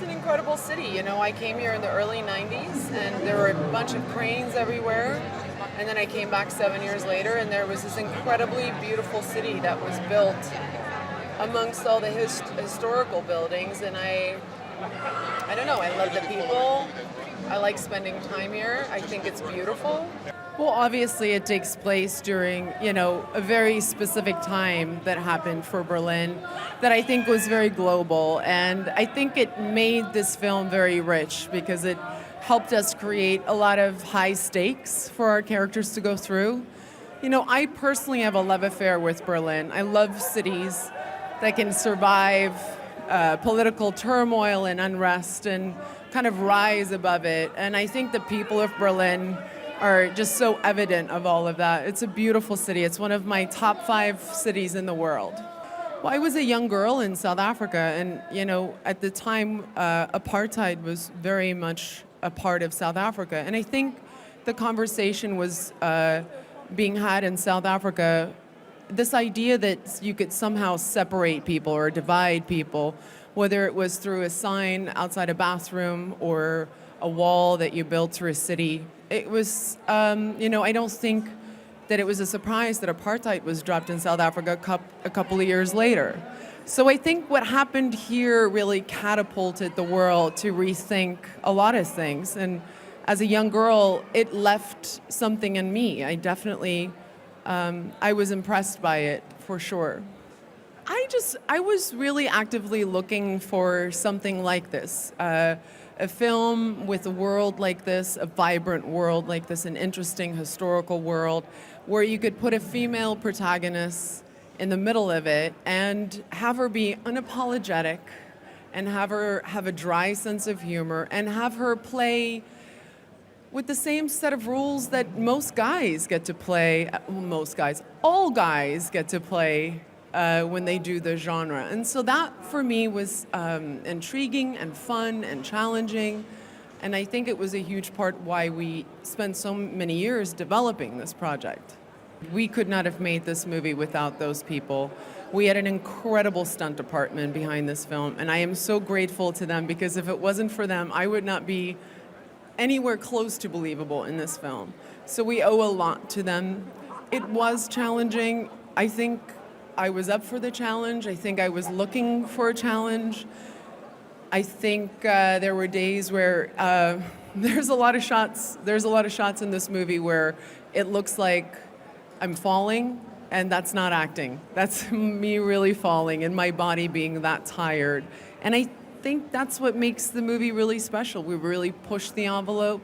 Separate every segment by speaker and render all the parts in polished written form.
Speaker 1: an incredible city. You know, I came here in the early 90s and there were a bunch of cranes everywhere. And then I came back 7 years later and there was this incredibly beautiful city that was built amongst all the historical buildings. And I don't know, I love the people. I like spending time here. I think it's beautiful.
Speaker 2: Well, obviously it takes place during, a very specific time that happened for Berlin that I think was very global. And I think it made this film very rich because it helped us create a lot of high stakes for our characters to go through. I personally have a love affair with Berlin. I love cities that can survive political turmoil and unrest and kind of rise above it. And I think the people of Berlin are just so evident of all of that. It's a beautiful city. It's one of my top 5 cities in the world. Well, I was a young girl in South Africa, and at the time, apartheid was very much a part of South Africa. And I think the conversation was being had in South Africa, this idea that you could somehow separate people or divide people, whether it was through a sign outside a bathroom or a wall that you built through a city. It was, I don't think that it was a surprise that apartheid was dropped in South Africa a couple of years later. So I think what happened here really catapulted the world to rethink a lot of things. And as a young girl, it left something in me. I definitely, I was impressed by it, for sure. I was really actively looking for something like this. A film with a world like this, a vibrant world like this, an interesting historical world, where you could put a female protagonist in the middle of it and have her be unapologetic and have her have a dry sense of humor and have her play with the same set of rules that most guys get to play, all guys get to play when they do the genre. And so that, for me, was intriguing and fun and challenging. And I think it was a huge part why we spent so many years developing this project. We could not have made this movie without those people. We had an incredible stunt department behind this film, and I am so grateful to them, because if it wasn't for them, I would not be anywhere close to believable in this film. So we owe a lot to them. It was challenging. I think I was up for the challenge. I think I was looking for a challenge. I think there were days where there's a lot of shots in this movie where it looks like I'm falling, and that's not acting. That's me really falling and my body being that tired. And I think that's what makes the movie really special. We really push the envelope.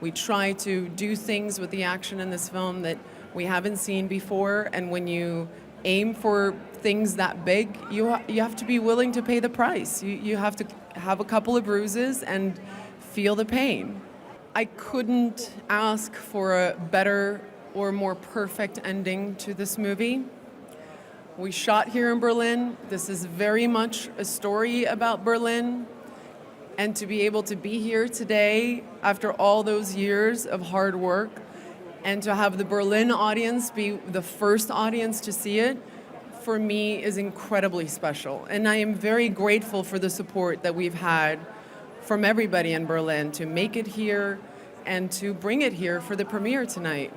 Speaker 2: We try to do things with the action in this film that we haven't seen before, and when you aim for things that big, you have to be willing to pay the price. You have to have a couple of bruises and feel the pain. I couldn't ask for a better or more perfect ending to this movie. We shot here in Berlin. This is very much a story about Berlin. And to be able to be here today after all those years of hard work, and to have the Berlin audience be the first audience to see it, for me, is incredibly special. And I am very grateful for the support that we've had from everybody in Berlin to make it here and to bring it here for the premiere tonight.